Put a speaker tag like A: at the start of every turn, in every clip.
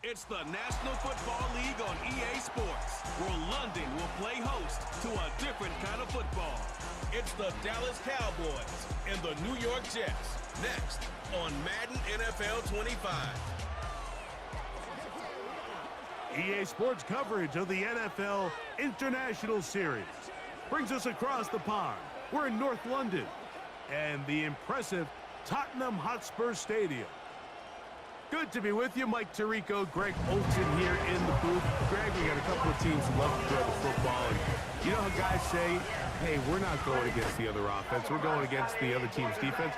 A: It's the National Football League on EA Sports, where London will play host to a different kind of football. It's the Dallas Cowboys and the New York Jets, next on Madden NFL 25.
B: EA Sports coverage of the NFL International Series brings us across the pond. We're in North London and the impressive Tottenham Hotspur Stadium. Good to be with you. Mike Tirico, Greg Olson here in the booth. Greg, we got a couple of teams who love to throw the football. And you know how guys say, hey, we're not going against the other offense. We're going against the other team's defense.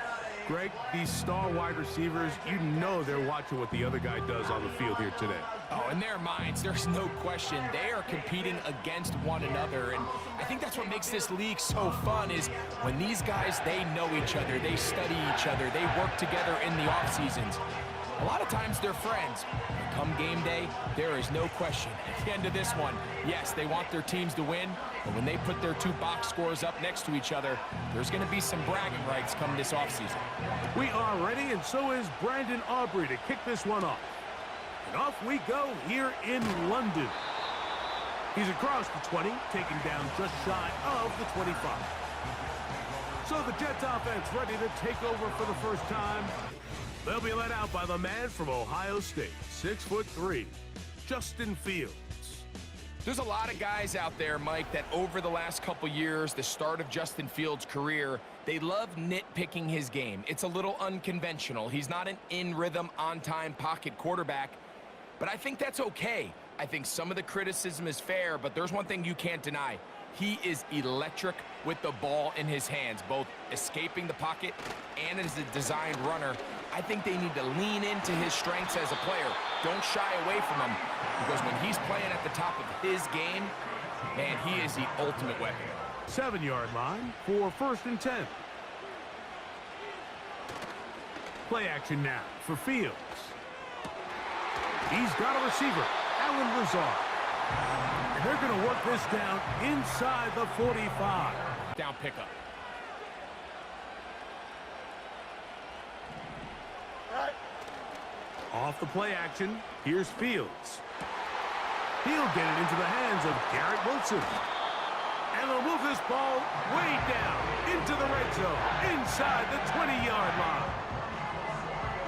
B: Greg, these star wide receivers, you know they're watching what the other guy does on the field here today.
C: Oh, in their minds, there's no question. They are competing against one another, and I think that's what makes this league so fun is when these guys, they know each other, they study each other, they work together in the off seasons. A lot of times they're friends. Come game day, there is no question. At the end of this one, yes, they want their teams to win, but when they put their two box scores up next to each other, there's going to be some bragging rights come this offseason.
B: We are ready, and so is Brandon Aubrey to kick this one off. And off we go here in London. He's across the 20, taken down just shy of the 25. So the Jets offense ready to take over for the first time. They'll be led out by the man from Ohio State, 6'3", Justin Fields.
C: There's a lot of guys out there, Mike, that over the last couple years, the start of Justin Fields' career, they love nitpicking his game. It's a little unconventional. He's not an in-rhythm, on-time pocket quarterback, but I think that's okay. I think some of the criticism is fair, but there's one thing you can't deny. He is electric with the ball in his hands, both escaping the pocket and as a designed runner. I think they need to lean into his strengths as a player. Don't shy away from him, because when he's playing at the top of his game, man, he is the ultimate weapon.
B: 7-yard line for 1st and 10. Play action now for Fields. He's got a receiver, Alan Lazard. And they're going to work this down inside the 45.
C: Down pickup.
B: Off the play action, here's Fields. He'll get it into the hands of Garrett Wilson. And they'll move this ball way down into the red zone, inside the 20-yard line.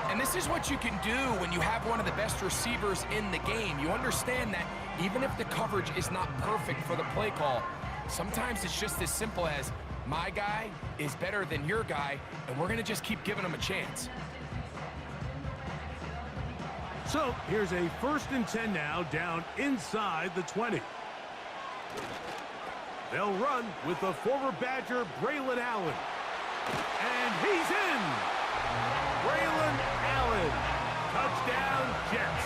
C: And this is what you can do when you have one of the best receivers in the game. You understand that even if the coverage is not perfect for the play call, sometimes it's just as simple as, my guy is better than your guy, and we're going to just keep giving him a chance.
B: So here's a 1st and 10 now, down inside the 20. They'll run with the former Badger, Braylon Allen. And he's in! Braylon Allen. Touchdown, Jets.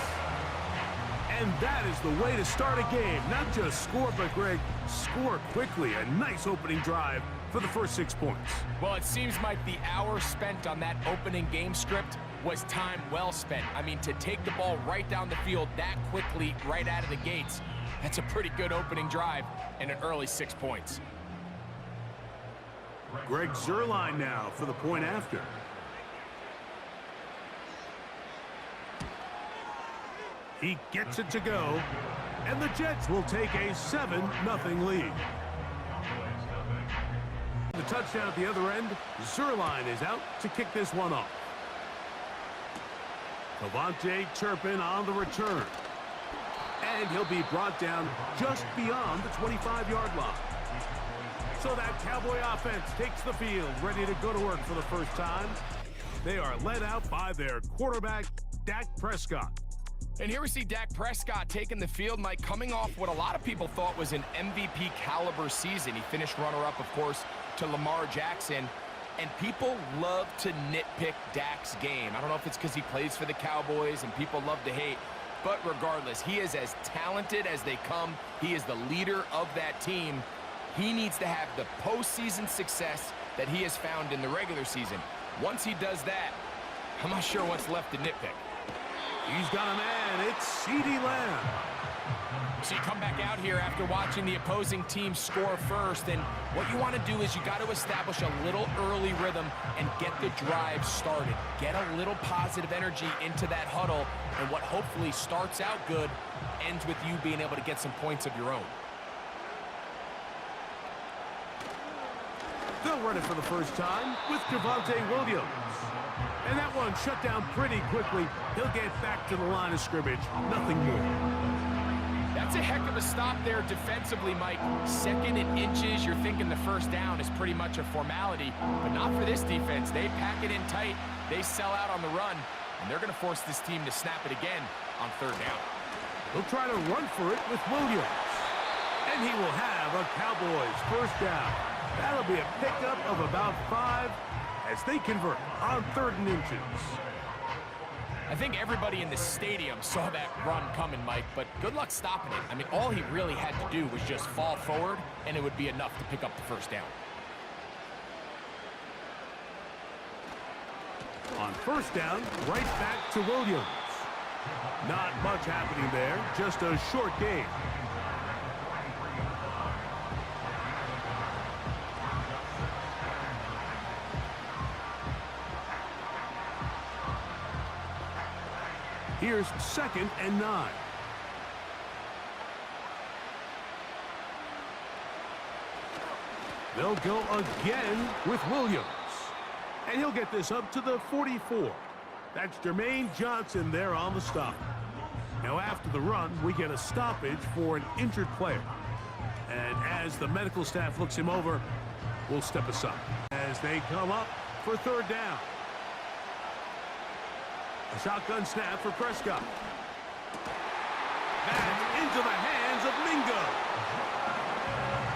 B: And that is the way to start a game. Not just score, but, Greg, score quickly. A nice opening drive for the first 6 points.
C: Well, it seems like the hour spent on that opening game script was time well spent. I mean, to take the ball right down the field that quickly, right out of the gates, that's a pretty good opening drive and an early 6 points.
B: Greg Zuerlein now for the point after. He gets it to go, and the Jets will take a 7-0 lead. The touchdown at the other end, Zuerlein is out to kick this one off. Devontae Turpin on the return. And he'll be brought down just beyond the 25-yard line. So that Cowboy offense takes the field, ready to go to work for the first time. They are led out by their quarterback, Dak Prescott.
C: And here we see Dak Prescott taking the field, Mike, coming off what a lot of people thought was an MVP caliber season. He finished runner-up, of course, to Lamar Jackson. And people love to nitpick Dak's game. I don't know if it's because he plays for the Cowboys and people love to hate. But regardless, he is as talented as they come. He is the leader of that team. He needs to have the postseason success that he has found in the regular season. Once he does that, I'm not sure what's left to nitpick.
B: He's got a man. It's CeeDee Lamb.
C: So you come back out here after watching the opposing team score first, and what you want to do is you got to establish a little early rhythm and get the drive started. Get a little positive energy into that huddle, and what hopefully starts out good ends with you being able to get some points of your own.
B: They'll run it for the first time with Javonte Williams. And that one shut down pretty quickly. He'll get back to the line of scrimmage. Nothing more.
C: That's a heck of a stop there defensively, Mike. Second and inches, you're thinking the first down is pretty much a formality, but not for this defense. They pack it in tight, they sell out on the run, and they're going to force this team to snap it again on third down.
B: He'll try to run for it with Williams. And he will have a Cowboys first down. That'll be a pickup of about 5 as they convert on 3rd and inches.
C: I think everybody in the stadium saw that run coming, Mike, but good luck stopping it. I mean, all he really had to do was just fall forward, and it would be enough to pick up the first down.
B: On first down, right back to Williams. Not much happening there, just a short gain. Here's 2nd and 9. They'll go again with Williams. And he'll get this up to the 44. That's Jermaine Johnson there on the stop. Now after the run, we get a stoppage for an injured player. And as the medical staff looks him over, we'll step aside as they come up for 3rd down. A shotgun snap for Prescott. That's into the hands of Mingo.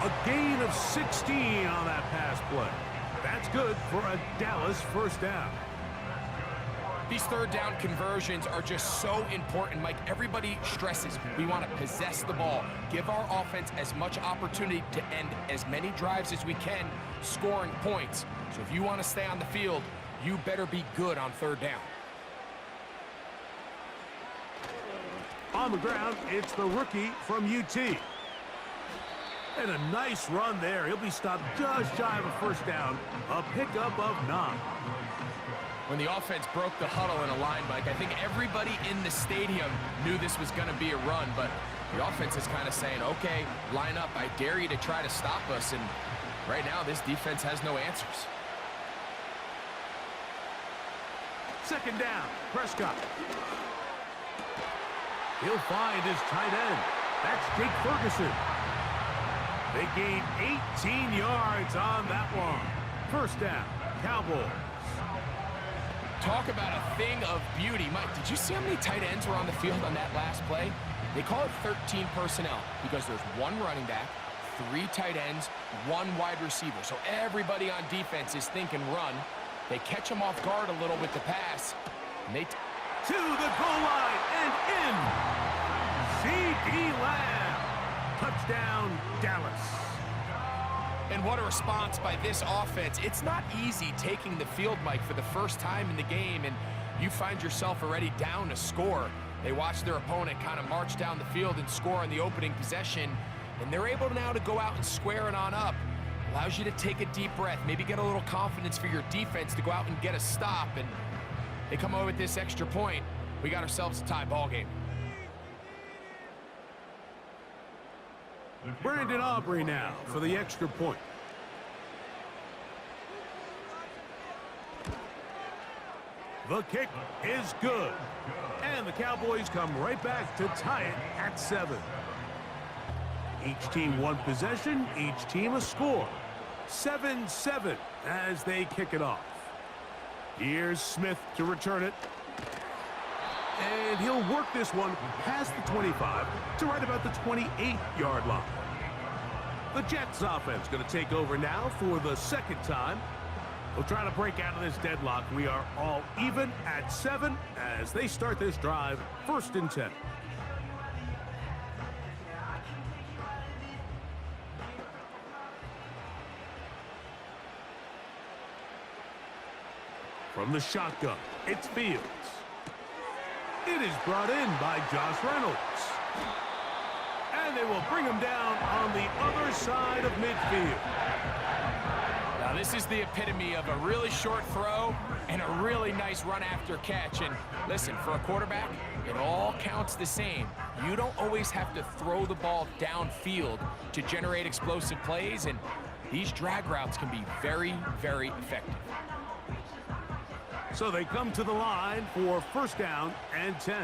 B: A gain of 16 on that pass play. That's good for a Dallas first down.
C: These 3rd down conversions are just so important, Mike. Everybody stresses we want to possess the ball, give our offense as much opportunity to end as many drives as we can, scoring points. So if you want to stay on the field, you better be good on 3rd down.
B: On the ground, it's the rookie from UT. And a nice run there. He'll be stopped just shy of a first down. A pickup of 9.
C: When the offense broke the huddle in a line, Mike, I think everybody in the stadium knew this was going to be a run, but the offense is kind of saying, okay, line up. I dare you to try to stop us. And right now, this defense has no answers.
B: 2nd down, Prescott. He'll find his tight end. That's Jake Ferguson. They gain 18 yards on that one. First down, Cowboys.
C: Talk about a thing of beauty. Mike, did you see how many tight ends were on the field on that last play? They call it 13 personnel because there's 1 running back, 3 tight ends, 1 wide receiver. So everybody on defense is thinking run. They catch them off guard a little with the pass, and they
B: to the goal line and in. CeeDee Lamb. Touchdown, Dallas.
C: And what a response by this offense. It's not easy taking the field, Mike, for the first time in the game, and you find yourself already down a score. They watch their opponent kind of march down the field and score on the opening possession, and they're able now to go out and square it on up. Allows you to take a deep breath, maybe get a little confidence for your defense to go out and get a stop, and they come away with this extra point. We got ourselves a tie ball game.
B: Brandon Aubrey now for the extra point. The kick is good. And the Cowboys come right back to tie it at 7. Each team 1 possession, each team a score. 7-7 as they kick it off. Here's Smith to return it. And he'll work this one past the 25 to right about the 28-yard line. The Jets offense going to take over now for the 2nd time. They'll try to break out of this deadlock. We are all even at 7 as they start this drive, 1st and 10. From the shotgun, it's Fields. It is brought in by Josh Reynolds. And they will bring him down on the other side of midfield.
C: Now, this is the epitome of a really short throw and a really nice run after catch. And listen, for a quarterback, it all counts the same. You don't always have to throw the ball downfield to generate explosive plays, and these drag routes can be very, very effective.
B: So they come to the line for first down and 10.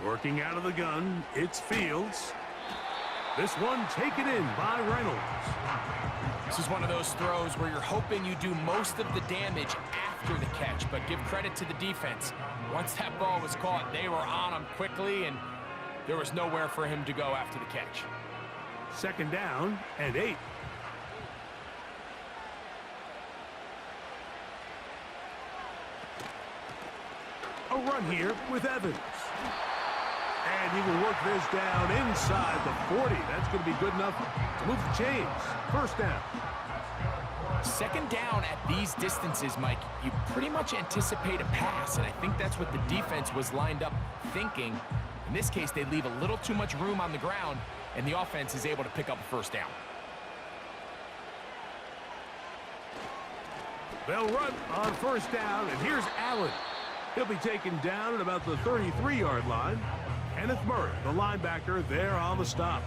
B: Working out of the gun, it's Fields. This one taken in by Reynolds.
C: This is one of those throws where you're hoping you do most of the damage after the catch, but give credit to the defense. Once that ball was caught, they were on him quickly, and there was nowhere for him to go after the catch.
B: Second down and 8. A run here with Evans. And he will work this down inside the 40. That's going to be good enough to move the chains. First down.
C: Second down at these distances, Mike, you pretty much anticipate a pass, and I think that's what the defense was lined up thinking. In this case, they leave a little too much room on the ground, and the offense is able to pick up a first down.
B: They'll run on first down, and here's Allen. He'll be taken down at about the 33-yard line. Kenneth Murray, the linebacker, there on the stop.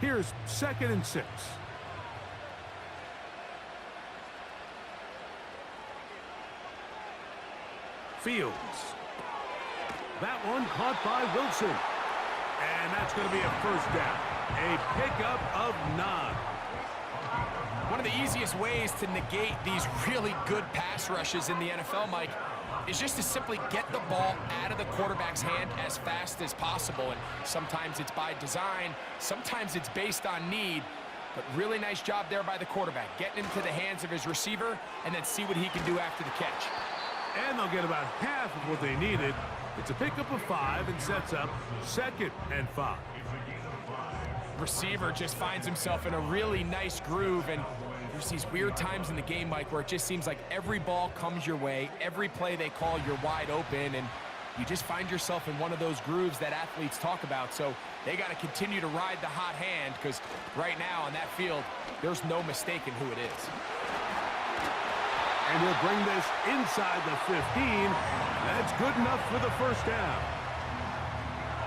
B: Here's 2nd and 6. Fields. That one caught by Wilson. And that's going to be a first down. A pickup of 9.
C: One of the easiest ways to negate these really good pass rushes in the NFL, Mike, is just to simply get the ball out of the quarterback's hand as fast as possible. And sometimes it's by design, sometimes it's based on need. But really nice job there by the quarterback, getting into the hands of his receiver and then see what he can do after the catch.
B: And they'll get about half of what they needed. It's a pickup of 5 and sets up 2nd and 5.
C: Receiver just finds himself in a really nice groove, and there's these weird times in the game, Mike, where it just seems like every ball comes your way, every play they call, you're wide open, and you just find yourself in one of those grooves that athletes talk about. So they got to continue to ride the hot hand, because right now on that field, there's no mistaking who it is.
B: And he'll bring this inside the 15. That's good enough for the first down.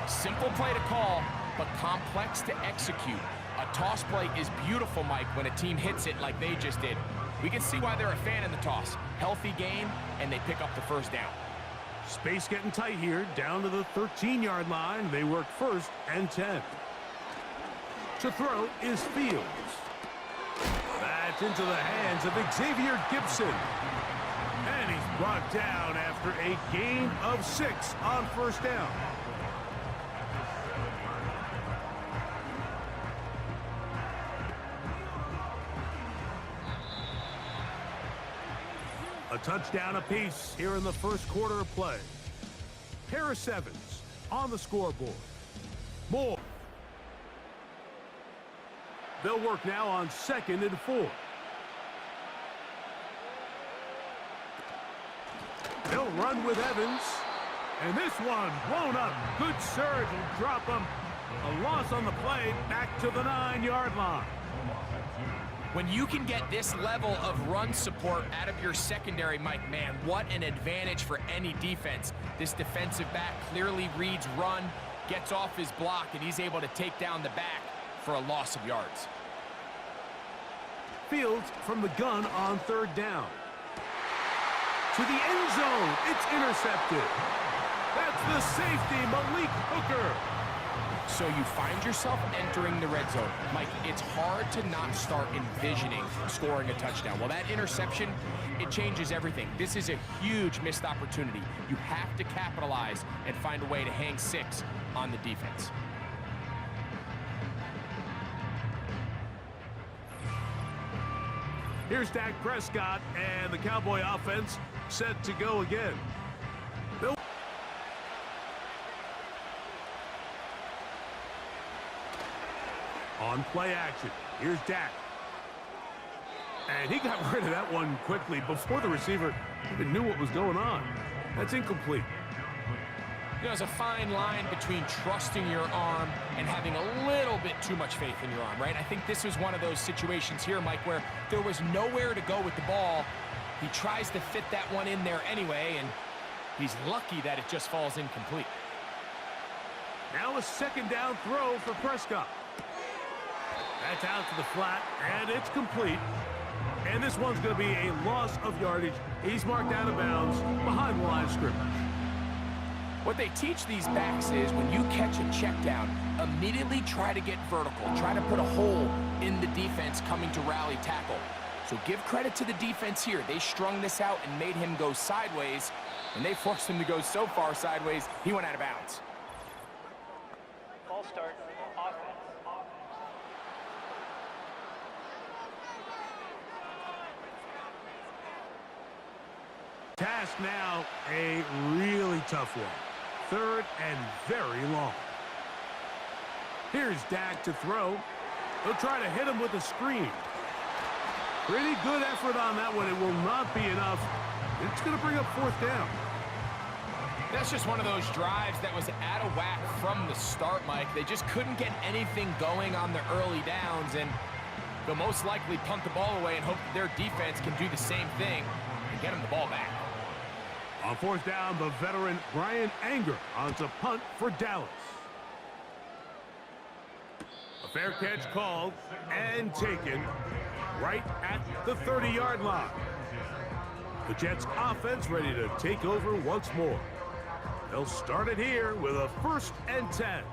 C: Simple play to call, but complex to execute. A toss play is beautiful, Mike, when a team hits it like they just did. We can see why they're a fan in the toss. Healthy game, and they pick up the first down.
B: Space getting tight here, down to the 13-yard line. They work 1st and 10. To throw is Fields. That's into the hands of Xavier Gibson. And he's brought down after a gain of 6 on first down. A touchdown apiece here in the first quarter of play. Harris Evans on the scoreboard. Moore. They'll work now on 2nd and 4. They'll run with Evans. And this one blown up. Good surge will drop him. A loss on the play back to the 9-yard line.
C: When you can get this level of run support out of your secondary, Mike, man, what an advantage for any defense. This defensive back clearly reads run, gets off his block, and he's able to take down the back for a loss of yards.
B: Fields from the gun on 3rd down. To the end zone, it's intercepted. That's the safety, Malik Hooker.
C: So you find yourself entering the red zone. Mike, it's hard to not start envisioning scoring a touchdown. Well, that interception, it changes everything. This is a huge missed opportunity. You have to capitalize and find a way to hang 6 on the defense.
B: Here's Dak Prescott and the Cowboy offense set to go again. – 2 On play action, here's Dak. And he got rid of that one quickly before the receiver even knew what was going on. That's incomplete.
C: You know, there's a fine line between trusting your arm and having a little bit too much faith in your arm, right? I think this was one of those situations here, Mike, where there was nowhere to go with the ball. He tries to fit that one in there anyway, and he's lucky that it just falls incomplete.
B: Now a second down throw for Prescott. That's out to the flat, and it's complete. And this one's going to be a loss of yardage. He's marked out of bounds behind the line of scrimmage.
C: What they teach these backs is when you catch a check down, immediately try to get vertical. Try to put a hole in the defense coming to rally tackle. So give credit to the defense here. They strung this out and made him go sideways, and they forced him to go so far sideways, he went out of bounds.
D: Ball start, offense.
B: Task now, a really tough one. Third and very long. Here's Dak to throw. He'll try to hit him with a screen. Pretty good effort on that one. It will not be enough. It's going to bring up fourth down.
C: That's just one of those drives that was out of whack from the start, Mike. They just couldn't get anything going on the early downs, and they'll most likely punt the ball away and hope that their defense can do the same thing and get them the ball back.
B: On fourth down, the veteran Brian Anger on to punt for Dallas. A fair catch called and taken right at the 30-yard line. The Jets offense ready to take over once more. They'll start it here with a 1st and 10.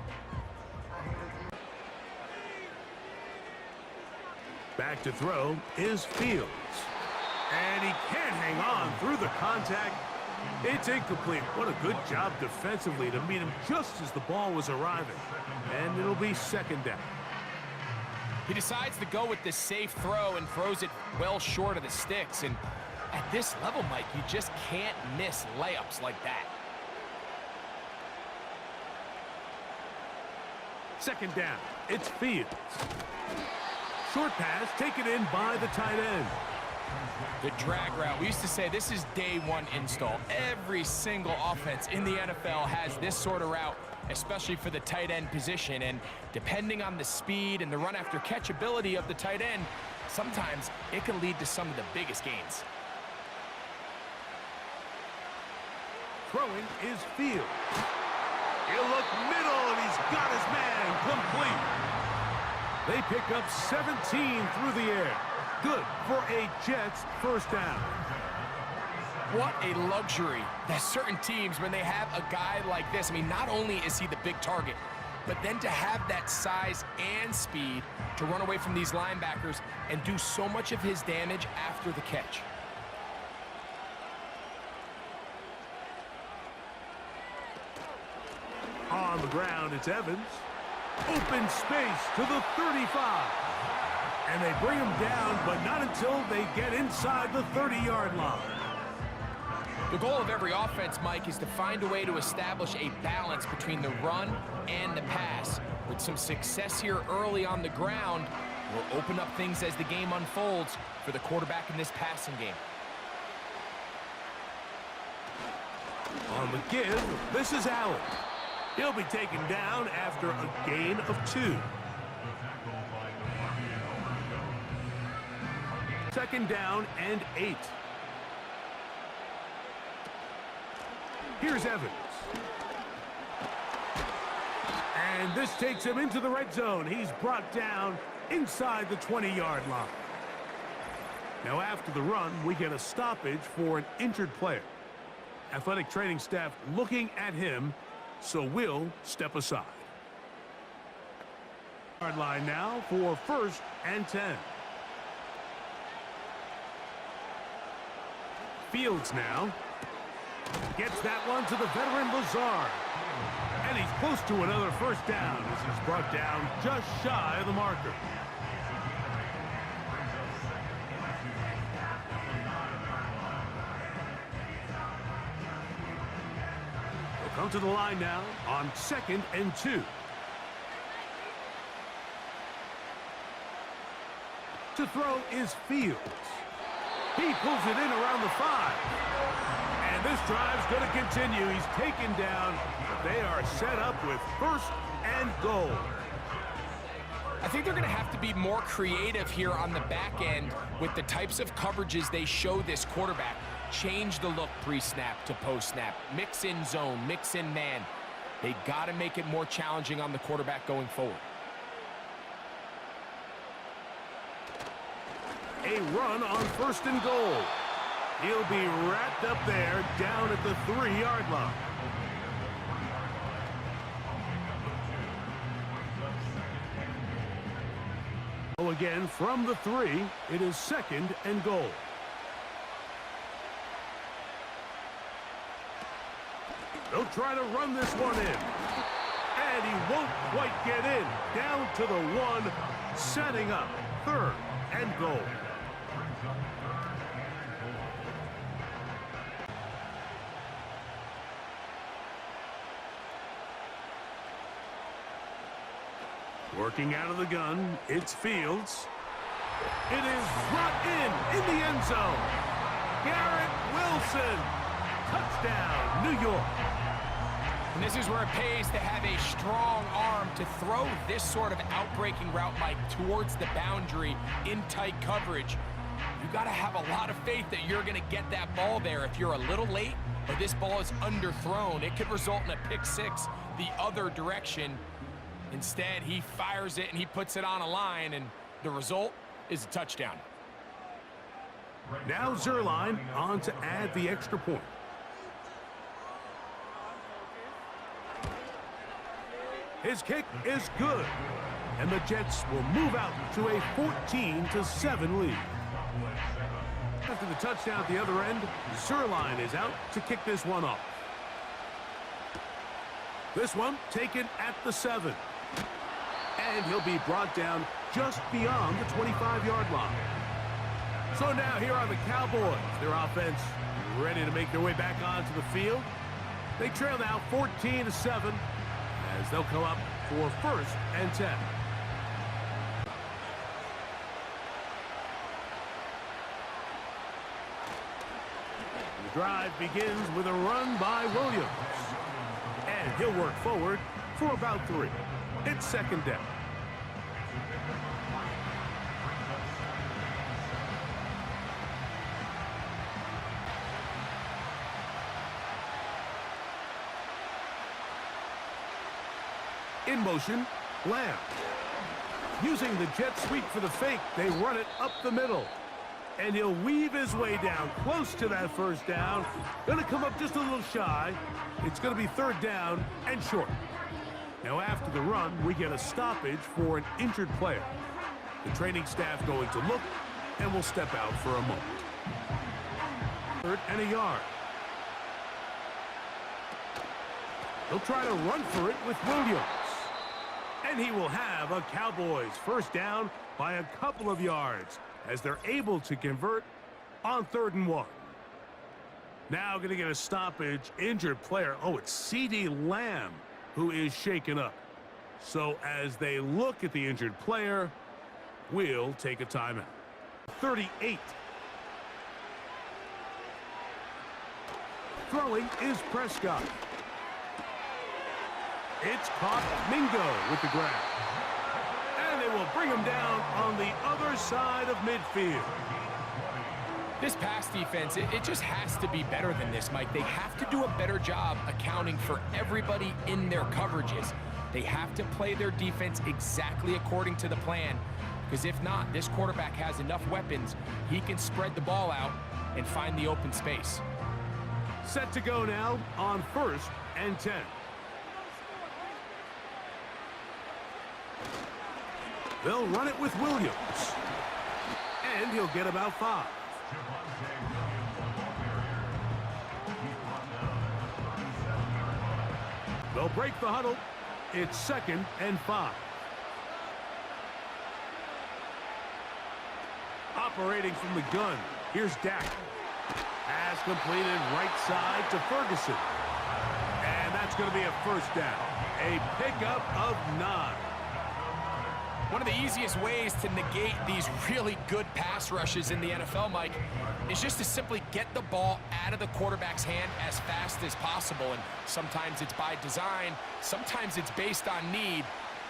B: Back to throw is Fields. And he can't hang on through the contact. It's incomplete. What a good job defensively to meet him just as the ball was arriving. And it'll be 2nd down.
C: He decides to go with this safe throw and throws it well short of the sticks. And at this level, Mike, you just can't miss layups like that.
B: 2nd down. It's Fields. Short pass taken in by the tight end.
C: The drag route. We used to say this is day one install. Every single offense in the NFL has this sort of route, especially for the tight end position. And depending on the speed and the run after catch ability of the tight end, sometimes it can lead to some of the biggest gains.
B: Throwing is Fields. He'll look middle, and he's got his man complete. They pick up 17 through the air. Good for a Jets 1st down.
C: What a luxury that certain teams, when they have a guy like this, I mean, not only is he the big target, but then to have that size and speed to run away from these linebackers and do so much of his damage after the catch.
B: On the ground, it's Evans. Open space to the 35. And they bring him down, but not until they get inside the 30-yard line.
C: The goal of every offense, Mike, is to find a way to establish a balance between the run and the pass. With some success here early on the ground, will open up things as the game unfolds for the quarterback in this passing game.
B: On the give, this is Allen. He'll be taken down after a gain of 2. 2nd down and 8. Here's Evans. And this takes him into the red zone. He's brought down inside the 20-yard line. Now after the run, we get a stoppage for an injured player. Athletic training staff looking at him, so we'll step aside. Yard line now for 1st and 10. Fields now gets that one to the veteran Lazard. And he's close to another 1st down as he's brought down just shy of the marker. They'll come to the line now on 2nd and 2. To throw is Fields. He pulls it in around the 5. And this drive's going to continue. He's taken down, but they are set up with 1st and goal.
C: I think they're going to have to be more creative here on the back end with the types of coverages they show this quarterback. Change the look pre-snap to post-snap. Mix in zone, mix in man. They got to make it more challenging on the quarterback going forward.
B: A run on 1st and goal. He'll be wrapped up there down at the 3-yard line. Again from the 3, it is 2nd and goal. They'll try to run this one in. And he won't quite get in. Down to the 1, setting up 3rd and goal. Working out of the gun, it's Fields. It is brought in the end zone. Garrett Wilson. Touchdown, New York.
C: And this is where it pays to have a strong arm to throw this sort of outbreaking route, Mike, towards the boundary in tight coverage. You got to have a lot of faith that you're going to get that ball there. If you're a little late or this ball is underthrown, it could result in a pick 6 the other direction. Instead, he fires it and he puts it on a line, and the result is a touchdown.
B: Now Zerline on to add the extra point. His kick is good, and the Jets will move out to a 14-7 lead. After the touchdown at the other end, Zerline is out to kick this one off. This one taken at the 7. And he'll be brought down just beyond the 25-yard line. So now here are the Cowboys. Their offense ready to make their way back onto the field. They trail now 14-7 as they'll come up for 1st and 10. The drive begins with a run by Williams. And he'll work forward for about 3. It's 2nd down. In motion, Lamb. Using the jet sweep for the fake, they run it up the middle. And he'll weave his way down close to that 1st down. Gonna come up just a little shy. It's gonna be 3rd down and short. Now after the run, we get a stoppage for an injured player. The training staff going to look and will step out for a moment. 3rd and a yard. He'll try to run for it with Williams. And he will have a Cowboys 1st down by a couple of yards as they're able to convert on 3rd and 1. Now going to get a stoppage, injured player. Oh, it's CeeDee Lamb who is shaken up. So as they look at the injured player, we'll take a timeout. 38. Throwing is Prescott. It's caught. Mingo with the grab. And they will bring him down on the other side of midfield.
C: This pass defense, it just has to be better than this, Mike. They have to do a better job accounting for everybody in their coverages. They have to play their defense exactly according to the plan, because if not, this quarterback has enough weapons. He can spread the ball out and find the open space.
B: Set to go now on 1st and 10. They'll run it with Williams. And he'll get about 5. They'll break the huddle. It's 2nd and 5. Operating from the gun, here's Dak. Pass completed right side to Ferguson. And that's going to be a 1st down. A pickup of 9.
C: One of the easiest ways to negate these really good pass rushes in the NFL, Mike, is just to simply get the ball out of the quarterback's hand as fast as possible. And sometimes it's by design, sometimes it's based on need.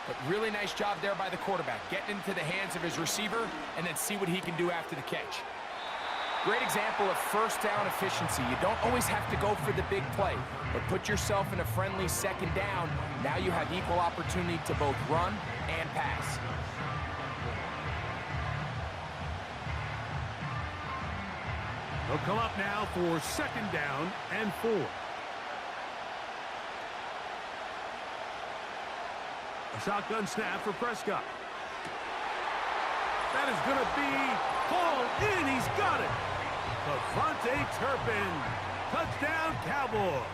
C: But really nice job there by the quarterback, getting into the hands of his receiver and then see what he can do after the catch. Great example of first down efficiency. You don't always have to go for the big play, but put yourself in a friendly second down. Now you have equal opportunity to both run and pass.
B: They'll come up now for second down and 4. A shotgun snap for Prescott. That is going to be hauled in. He's got it. Devontae Turpin. Touchdown, Cowboys.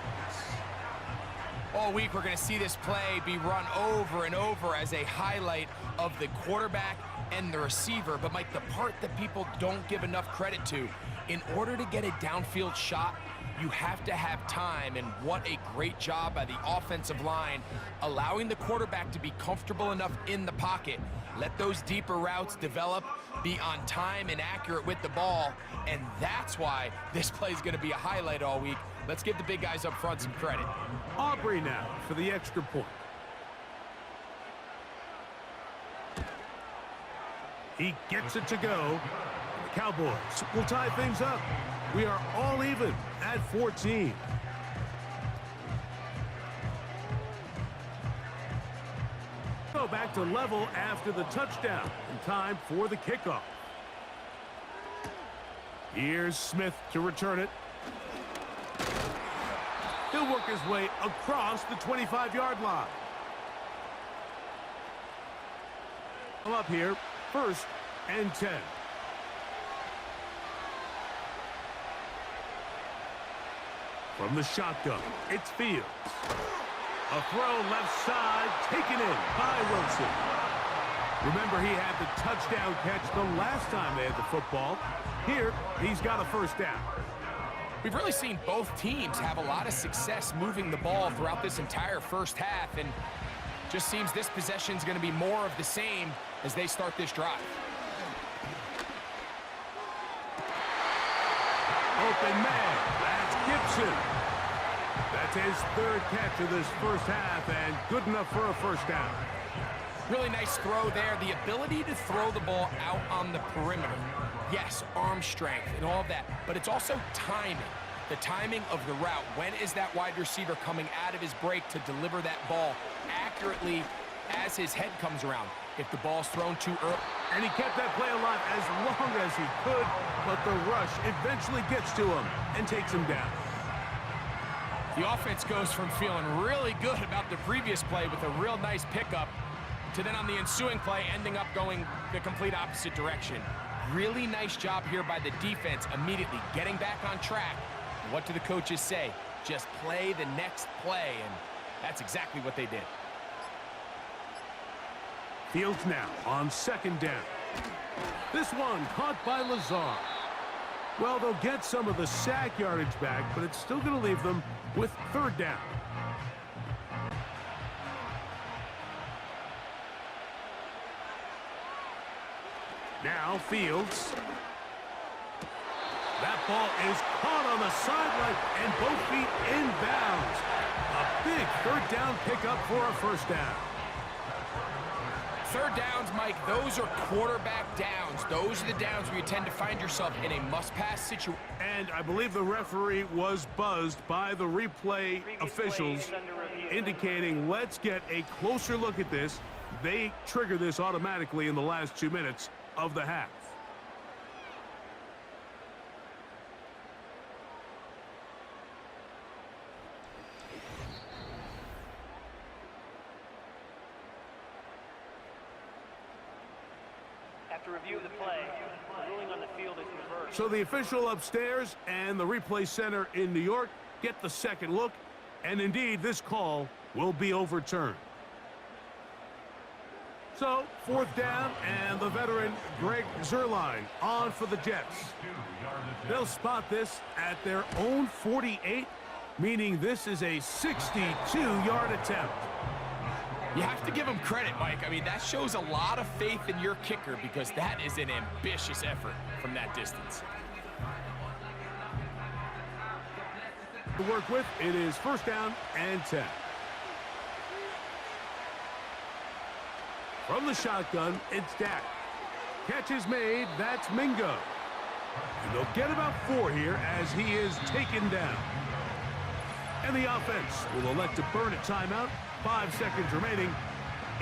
C: All week we're going to see this play be run over and over as a highlight of the quarterback and the receiver. But, Mike, the part that people don't give enough credit to, in order to get a downfield shot, you have to have time, and what a great job by the offensive line, allowing the quarterback to be comfortable enough in the pocket. Let those deeper routes develop, be on time and accurate with the ball, and that's why this play is going to be a highlight all week. Let's give the big guys up front some credit.
B: Aubrey now for the extra point. He gets it to go. The Cowboys will tie things up. We are all even at 14. Go back to level after the touchdown. In time for the kickoff. Here's Smith to return it. He'll work his way across the 25-yard line. I'm up here, 1st and 10. From the shotgun, it's Fields. A throw left side, taken in by Wilson. Remember, he had the touchdown catch the last time they had the football. Here, he's got a first down.
C: We've really seen both teams have a lot of success moving the ball throughout this entire first half, and just seems this possession is going to be more of the same as they start this drive.
B: Open man, that's Gibson. That's his 3rd catch of this first half, and good enough for a first down.
C: Really nice throw there. The ability to throw the ball out on the perimeter. Yes, arm strength and all of that, but it's also timing. The timing of the route. When is that wide receiver coming out of his break to deliver that ball accurately as his head comes around? If the ball's thrown too early.
B: And he kept that play alive as long as he could, but the rush eventually gets to him and takes him down.
C: The offense goes from feeling really good about the previous play with a real nice pickup to then on the ensuing play ending up going the complete opposite direction. Really nice job here by the defense, immediately getting back on track. And what do the coaches say? Just play the next play, and that's exactly what they did.
B: Fields now on 2nd down. This one caught by Lazard. Well, they'll get some of the sack yardage back, but it's still going to leave them with 3rd down. Now Fields. That ball is caught on the sideline and both feet inbounds. A big 3rd down pickup for a first down.
C: 3rd downs, Mike, those are quarterback downs. Those are the downs where you tend to find yourself in a must-pass situation.
B: And I believe the referee was buzzed by the replay officials, indicating let's get a closer look at this. They trigger this automatically in the last 2 minutes of the half.
D: After review of the play, the ruling on the field is reversed.
B: So the official upstairs and the replay center in New York get the second look, and indeed this call will be overturned. So 4th down, and the veteran Greg Zuerlein on for the Jets. They'll spot this at their own 48, meaning this is a 62-yard attempt.
C: You have to give him credit, Mike. I mean, that shows a lot of faith in your kicker because that is an ambitious effort from that distance.
B: To work with, it is first down and 10. From the shotgun, it's Dak. Catch is made, that's Mingo. And they'll get about 4 here as he is taken down. And the offense will elect to burn a timeout. 5 seconds remaining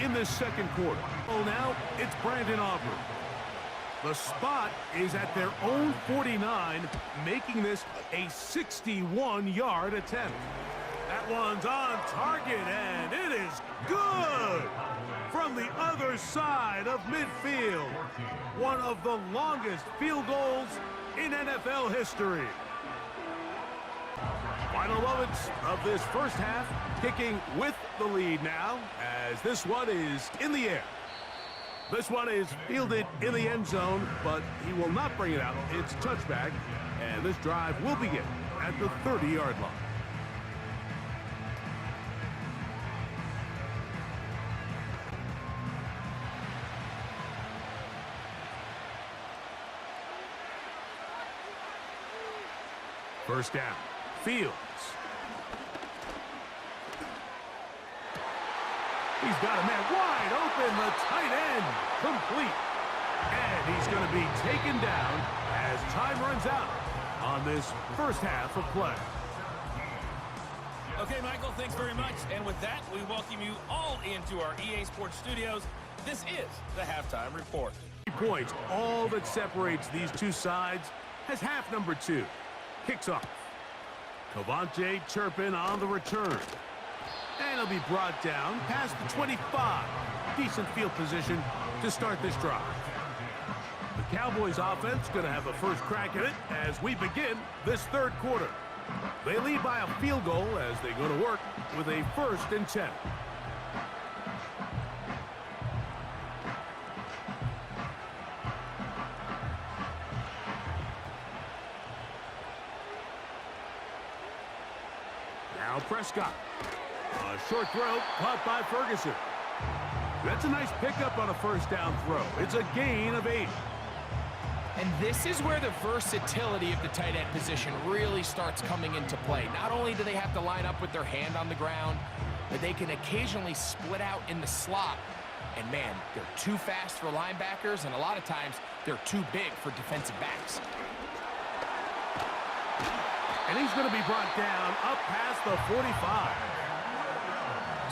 B: in this second quarter. Oh, now it's Brandon Aubrey. The spot is at their own 49, making this a 61-yard attempt. That one's on target, and it is good! From the other side of midfield. One of the longest field goals in NFL history. Final moments of this first half, kicking with the lead now, as this one is in the air. This one is fielded in the end zone, but he will not bring it out. It's touchback, and this drive will begin at the 30-yard line. First down. Fields. He's got a man wide open. The tight end complete. And he's going to be taken down as time runs out on this first half of play.
E: Okay, Michael, thanks very much. And with that, we welcome you all into our EA Sports Studios. This is the Halftime Report.
B: 3 points. All that separates these two sides has half number 2. Kicks off. Cavante Turpin on the return. And he'll be brought down past the 25. Decent field position to start this drive. The Cowboys offense going to have a first crack at it as we begin this third quarter. They lead by a field goal as they go to work with a 1st and 10. Now Prescott. A short throw caught by Ferguson. That's a nice pickup on a first down throw. It's a gain of 8.
C: And this is where the versatility of the tight end position really starts coming into play. Not only do they have to line up with their hand on the ground, but they can occasionally split out in the slot. And man, they're too fast for linebackers, and a lot of times they're too big for defensive backs.
B: And he's going to be brought down up past the 45.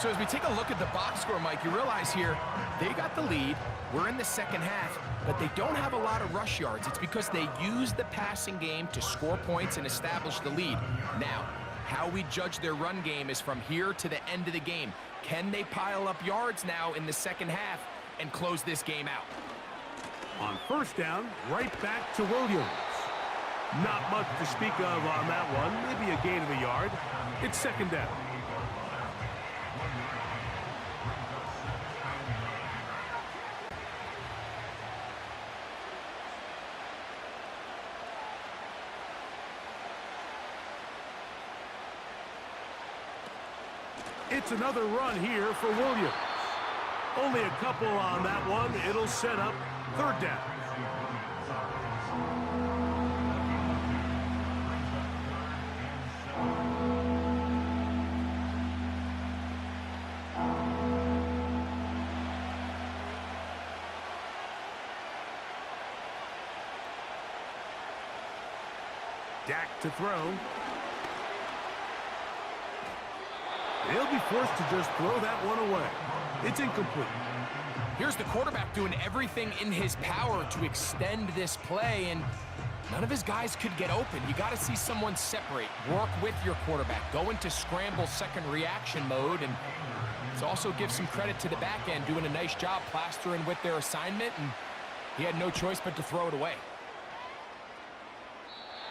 C: So as we take a look at the box score, Mike, you realize here they got the lead. We're in the second half, but they don't have a lot of rush yards. It's because they use the passing game to score points and establish the lead. Now, how we judge their run game is from here to the end of the game. Can they pile up yards now in the second half and close this game out?
B: On first down, right back to Williams. Not much to speak of on that one. Maybe a gain of a yard. It's second down. It's another run here for Williams. Only a couple on that one. It'll set up third down. Dak to throw. They'll be forced to just throw that one away. It's incomplete.
C: Here's the quarterback doing everything in his power to extend this play, and none of his guys could get open. You got to see someone separate, work with your quarterback, go into scramble second reaction mode, and let's also give some credit to the back end doing a nice job plastering with their assignment, and he had no choice but to throw it away.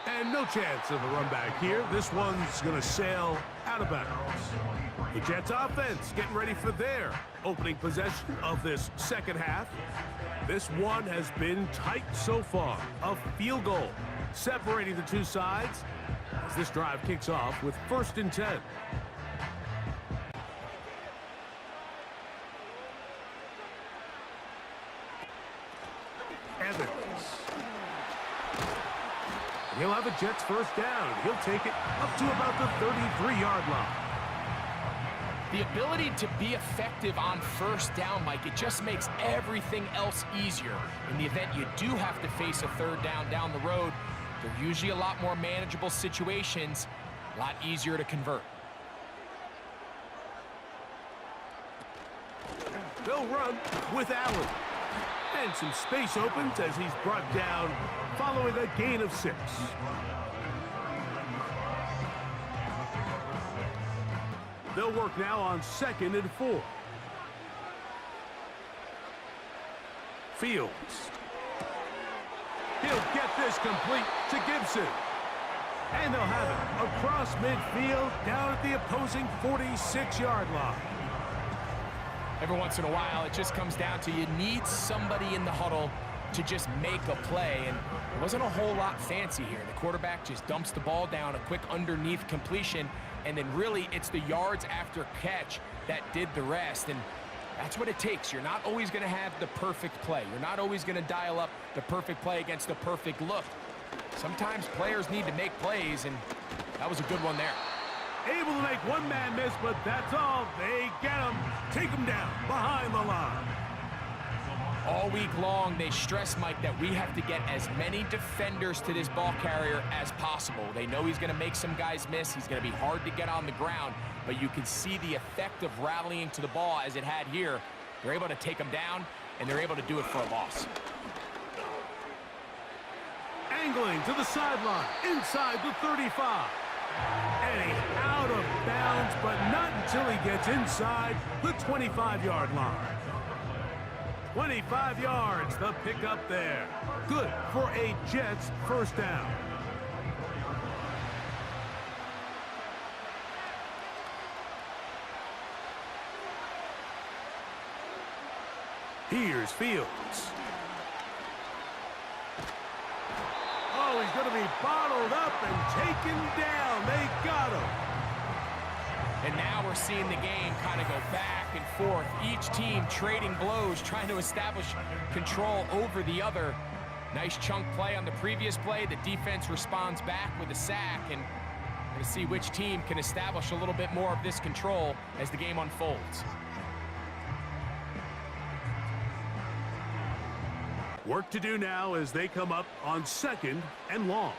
B: And no chance of a run back here. This one's going to sail out of bounds. The Jets offense getting ready for their opening possession of this second half. This one has been tight so far. A field goal separating the two sides as this drive kicks off with 1st and 10. Evans. And he'll have a Jets first down. He'll take it up to about the 33-yard line.
C: The ability to be effective on first down, Mike, it just makes everything else easier. In the event you do have to face a third down the road, they're usually a lot more manageable situations, a lot easier to convert.
B: They'll run with Allen. And some space opens as he's brought down following a gain of 6. They'll work now on 2nd and 4. Fields. He'll get this complete to Gibson. And they'll have it across midfield down at the opposing 46-yard line.
C: Every once in a while, it just comes down to you need somebody in the huddle to just make a play, and it wasn't a whole lot fancy here. The quarterback just dumps the ball down, a quick underneath completion, and then really it's the yards after catch that did the rest, and that's what it takes. You're not always going to have the perfect play. You're not always going to dial up the perfect play against the perfect look. Sometimes players need to make plays, and that was a good one there.
B: Able to make one man miss, but that's all. They get him, take him down behind the line.
C: All week long, they stress, Mike, that we have to get as many defenders to this ball carrier as possible. They know he's going to make some guys miss. He's going to be hard to get on the ground, but you can see the effect of rallying to the ball as it had here. They're able to take him down, and they're able to do it for a loss.
B: Angling to the sideline, inside the 35. And he's out of bounds, but not until he gets inside the 25-yard line. 25 yards, the pickup there. Good for a Jets first down. Here's Fields. Oh, he's going to be bottled up and taken down. They got him.
C: And now we're seeing the game kind of go back and forth. Each team trading blows, trying to establish control over the other. Nice chunk play on the previous play. The defense responds back with a sack, and we're going to see which team can establish a little bit more of this control as the game unfolds.
B: Work to do now as they come up on 2nd and long.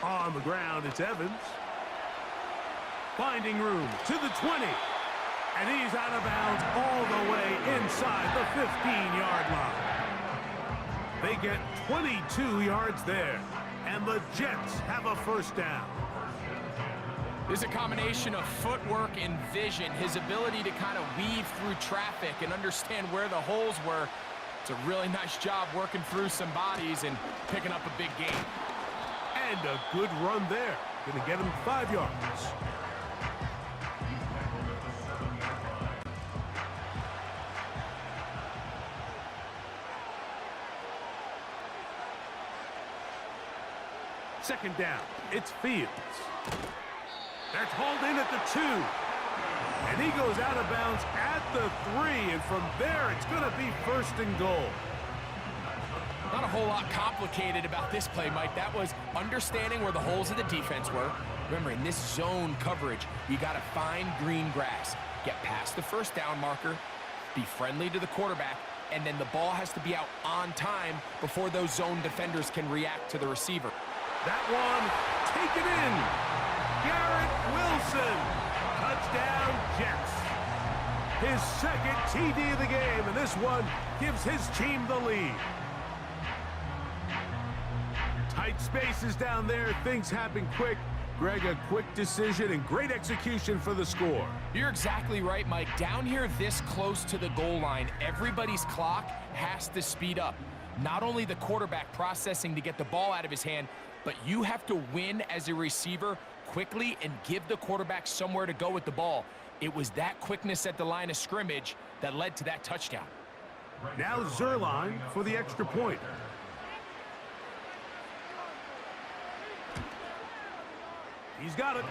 B: On the ground, it's Evans. Finding room to the 20. And he's out of bounds all the way inside the 15-yard line. They get 22 yards there. And the Jets have a first down.
C: There's a combination of footwork and vision, his ability to kind of weave through traffic and understand where the holes were. It's a really nice job working through some bodies and picking up a big gain.
B: And a good run there. Going to get him 5 yards. Second down. It's Fields. That's hauled in at the 2. And he goes out of bounds at the 3. And from there, it's going to be 1st and goal.
C: Not a whole lot complicated about this play, Mike. That was understanding where the holes of the defense were. Remember, in this zone coverage, you got to find green grass. Get past the first down marker, be friendly to the quarterback, and then the ball has to be out on time before those zone defenders can react to the receiver.
B: That one, taken in. Garrett Wilson. Touchdown, Jets. His 2nd TD of the game, and this one gives his team the lead. Tight spaces down there. Things happen quick. Greg, a quick decision and great execution for the score.
C: You're exactly right, Mike. Down here this close to the goal line, everybody's clock has to speed up. Not only the quarterback processing to get the ball out of his hand, but you have to win as a receiver quickly and give the quarterback somewhere to go with the ball. It was that quickness at the line of scrimmage that led to that touchdown.
B: Now Zerline for the extra point. He's got it.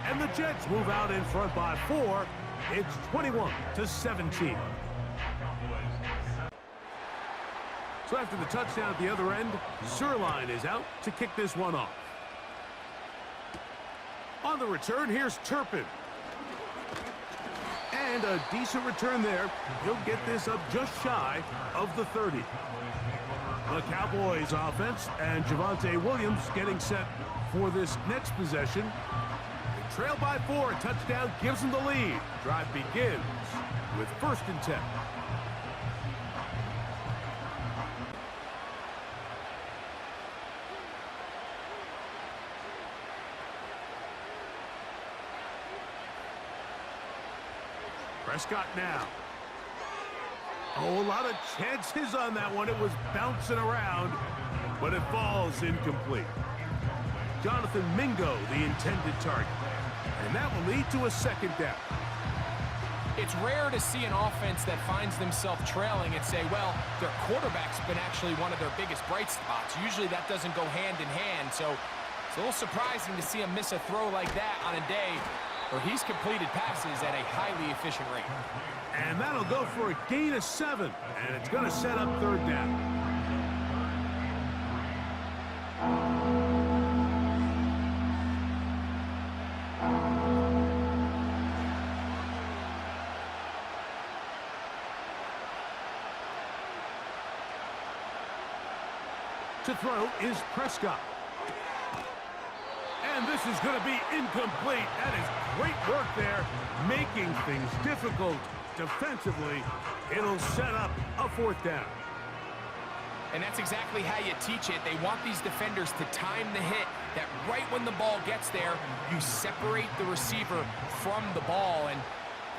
B: And the Jets move out in front by 4. It's 21-17. So after the touchdown at the other end, Zerline is out to kick this one off. On the return, here's Turpin. And a decent return there. He'll get this up just shy of the 30. The Cowboys offense and Javonte Williams getting set for this next possession. They trail by 4. A touchdown gives them the lead. Drive begins with 1st and 10. Prescott now. Oh, a lot of chances on that one. It was bouncing around, but it falls incomplete. Jonathan Mingo, the intended target. And that will lead to a 2nd down.
C: It's rare to see an offense that finds themselves trailing and say, well, their quarterback's been actually one of their biggest bright spots. Usually that doesn't go hand in hand, so it's a little surprising to see him miss a throw like that on a day where he's completed passes at a highly efficient rate.
B: And that'll go for a gain of 7, and it's going to set up 3rd down. To throw is Prescott. And this is going to be incomplete. That is great work there, making things difficult defensively. It'll set up a 4th down.
C: And that's exactly how you teach it. They want these defenders to time the hit, that right when the ball gets there, you separate the receiver from the ball. And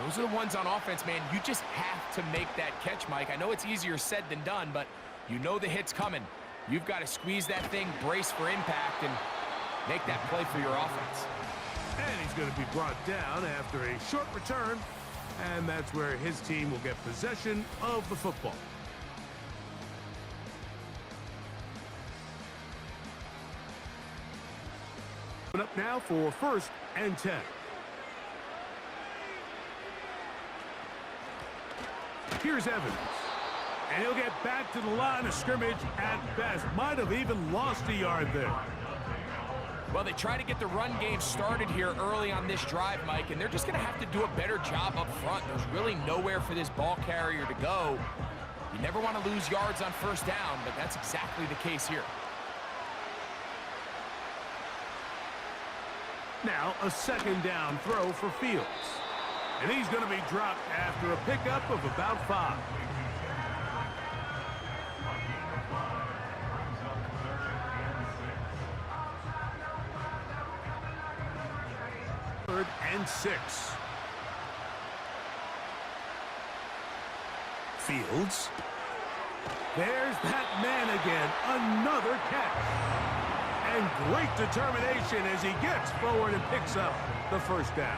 C: those are the ones on offense, man. You just have to make that catch, Mike. I know it's easier said than done, but you know the hit's coming. You've got to squeeze that thing, brace for impact, and make that play for your offense.
B: And he's going to be brought down after a short return, and that's where his team will get possession of the football. Up now for 1st and 10. Here's Evans. And he'll get back to the line of scrimmage at best. Might have even lost a yard there.
C: Well, they try to get the run game started here early on this drive, Mike, and they're just going to have to do a better job up front. There's really nowhere for this ball carrier to go. You never want to lose yards on 1st down, but that's exactly the case here.
B: Now a 2nd down throw for Fields. And he's going to be dropped after a pickup of about 5. Third and 6. Fields. There's that man again. Another catch. And great determination as he gets forward and picks up the 1st down.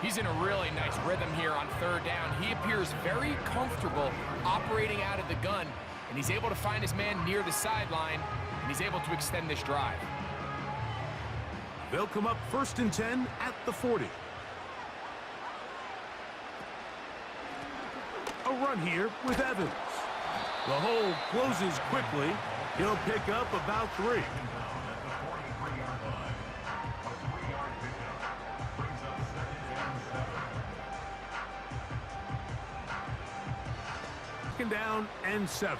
C: He's in a really nice rhythm here on 3rd down. He appears very comfortable operating out of the gun, and he's able to find his man near the sideline, and he's able to extend this drive.
B: They'll come up 1st and 10 at the 40. A run here with Evans. The hole closes quickly. He'll pick up about 3. Second down and 7.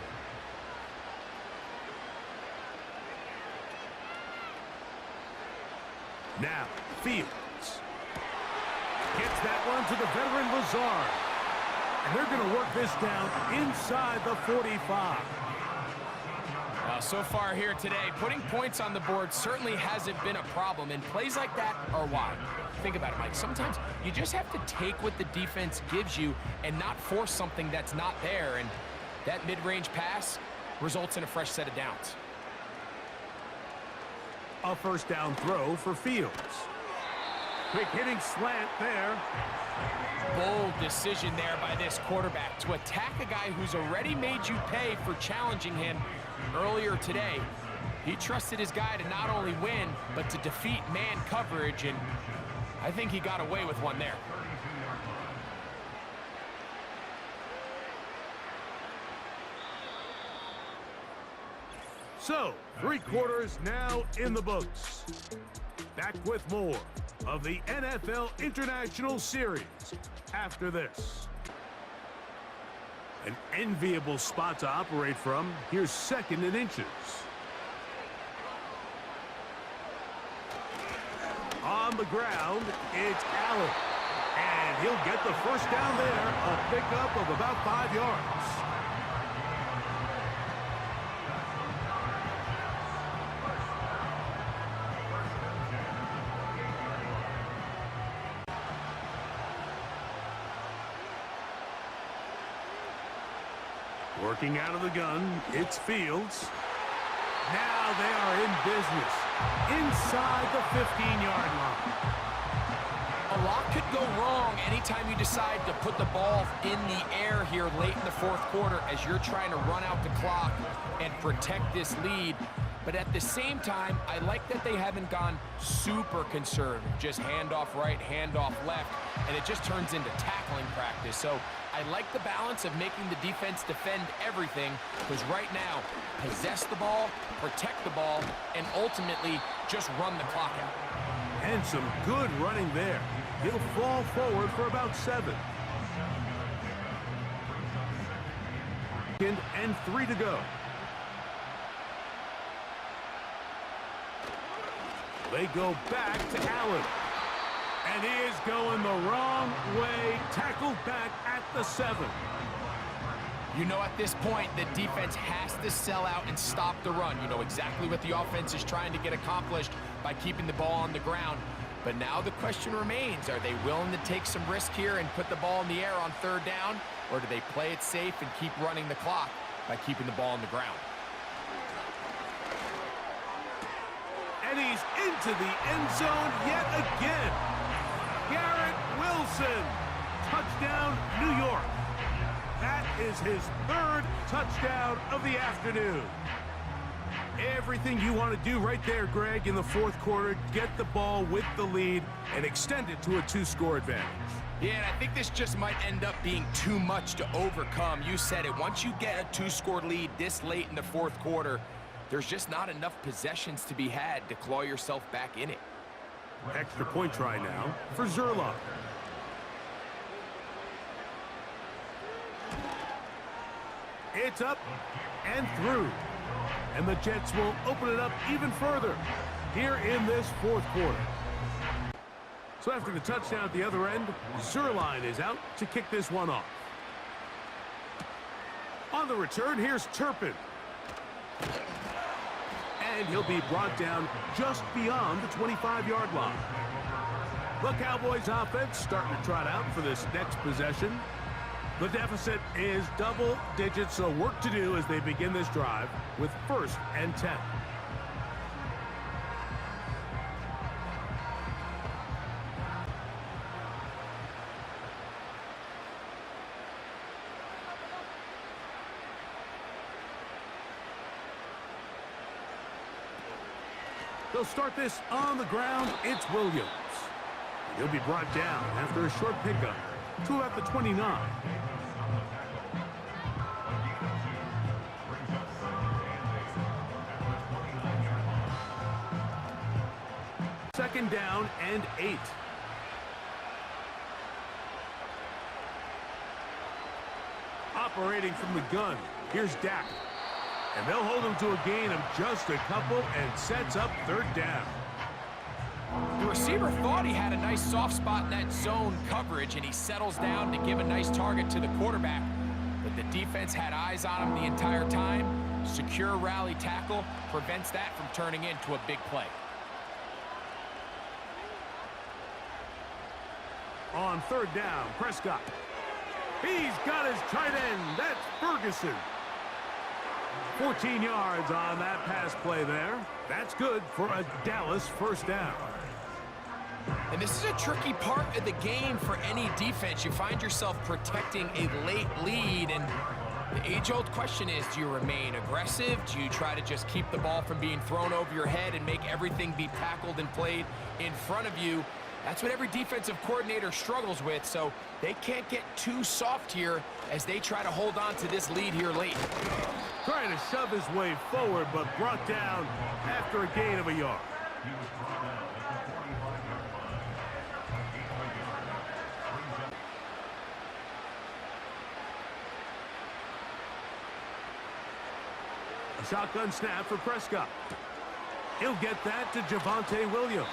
B: Now, Fields gets that one to the veteran Lazard. And they're going to work this down inside the 45.
C: So far here today, putting points on the board certainly hasn't been a problem, and plays like that are why. Think about it, Mike. Sometimes you just have to take what the defense gives you and not force something that's not there, and that mid-range pass results in a fresh set of downs.
B: A 1st down throw for Fields. Quick hitting slant there.
C: Bold decision there by this quarterback to attack a guy who's already made you pay for challenging him earlier today. He trusted his guy to not only win, but to defeat man coverage, and I think he got away with one there.
B: So, 3 quarters now in the books. Back with more of the NFL International Series after this. An enviable spot to operate from. Here's 2nd and inches. On the ground, it's Allen. And he'll get the first down there, a pickup of about 5 yards. Working out of the gun, it's Fields. Now they are in business inside the 15-yard line.
C: A lot could go wrong anytime you decide to put the ball in the air here late in the 4th quarter as you're trying to run out the clock and protect this lead. But at the same time, I like that they haven't gone super conservative. Just handoff right, handoff left, and it just turns into tackling practice. So I like the balance of making the defense defend everything, because right now, possess the ball, protect the ball, and ultimately just run the clock out.
B: And some good running there. He'll fall forward for about 7. And 3 to go. They go back to Allen. And he is going the wrong way. Tackled back at the 7.
C: You know, at this point, the defense has to sell out and stop the run. You know exactly what the offense is trying to get accomplished by keeping the ball on the ground. But now the question remains, are they willing to take some risk here and put the ball in the air on 3rd down? Or do they play it safe and keep running the clock by keeping the ball on the ground?
B: And he's into the end zone yet again. Garrett Wilson. Touchdown, New York. That is his 3rd touchdown of the afternoon. Everything you want to do right there, Greg, in the 4th quarter, get the ball with the lead and extend it to a 2-score advantage.
C: Yeah, and I think this just might end up being too much to overcome. You said it. Once you get a 2-score lead this late in the 4th quarter, there's just not enough possessions to be had to claw yourself back in it.
B: Extra point try now for Zerline. It's up and through. And the Jets will open it up even further here in this 4th quarter. So after the touchdown at the other end, Zerline is out to kick this one off. On the return, here's Turpin. And he'll be brought down just beyond the 25-yard line. The Cowboys offense starting to trot out for this next possession. The deficit is double digits, so work to do as they begin this drive with 1st and 10. They'll start this on the ground. It's Williams. He'll be brought down after a short pickup to about the 29. Second down and 8. Operating from the gun, here's Dak. And they'll hold him to a gain of just a couple and sets up 3rd down.
C: The receiver thought he had a nice soft spot in that zone coverage, and he settles down to give a nice target to the quarterback. But the defense had eyes on him the entire time. Secure rally tackle prevents that from turning into a big play.
B: On 3rd down, Prescott. He's got his tight end. That's Ferguson. 14 yards on that pass play there. That's good for a Dallas 1st down.
C: And this is a tricky part of the game for any defense. You find yourself protecting a late lead, and the age-old question is, do you remain aggressive? Do you try to just keep the ball from being thrown over your head and make everything be tackled and played in front of you? That's what every defensive coordinator struggles with, so they can't get too soft here as they try to hold on to this lead here late.
B: Trying to shove his way forward, but brought down after a gain of a yard. A shotgun snap for Prescott. He'll get that to Javonte Williams.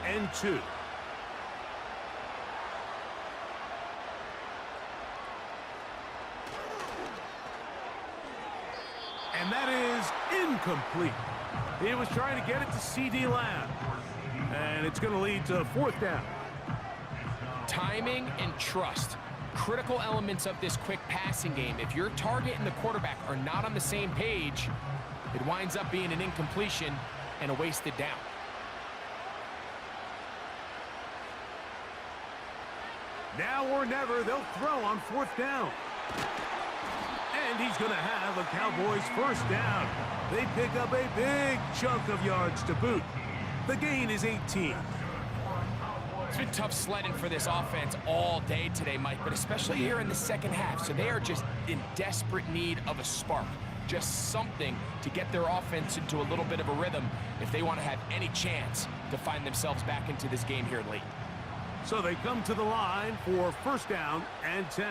B: And 2. And that is incomplete. He was trying to get it to C.D. Lamb. And it's going to lead to 4th down.
C: Timing and trust. Critical elements of this quick passing game. If your target and the quarterback are not on the same page, it winds up being an incompletion and a wasted down.
B: Now or never, they'll throw on 4th down. And he's going to have a Cowboys 1st down. They pick up a big chunk of yards to boot. The gain is 18.
C: It's been tough sledding for this offense all day today, Mike, but especially here in the second half. So they are just in desperate need of a spark. Just something to get their offense into a little bit of a rhythm if they want to have any chance to find themselves back into this game here late.
B: So they come to the line for 1st down and 10.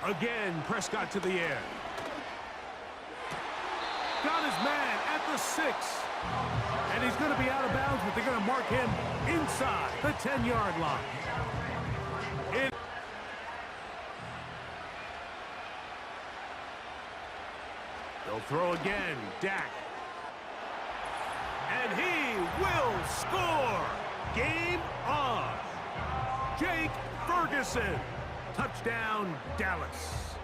B: Again, Prescott to the air. Got his man at the 6. And he's going to be out of bounds, but they're going to mark him inside the 10-yard line. They'll throw again. Dak. And he will score. Game on. Jake Ferguson. Touchdown, Dallas.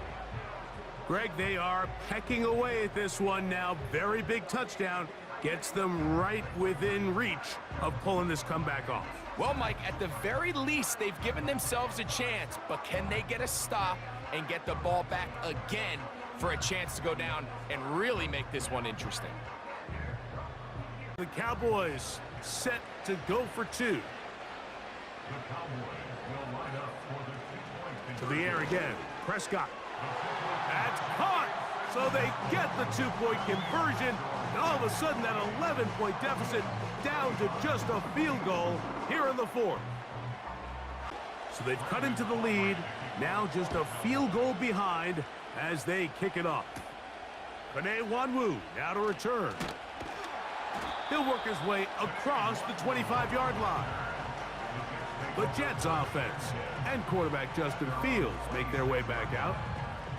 B: Greg, they are pecking away at this one now. Very big touchdown. Gets them right within reach of pulling this comeback off.
C: Well, Mike, at the very least, they've given themselves a chance, but can they get a stop and get the ball back again for a chance to go down and really make this one interesting?
B: The Cowboys set to go for 2. To the air again. Prescott. That's caught. So they get the 2-point conversion. And all of a sudden, that 11-point deficit down to just a field goal here in the 4th. So they've cut into the lead. Now just a field goal behind as they kick it off. Penei Wanwu now to return. He'll work his way across the 25-yard line. The Jets offense and quarterback Justin Fields make their way back out.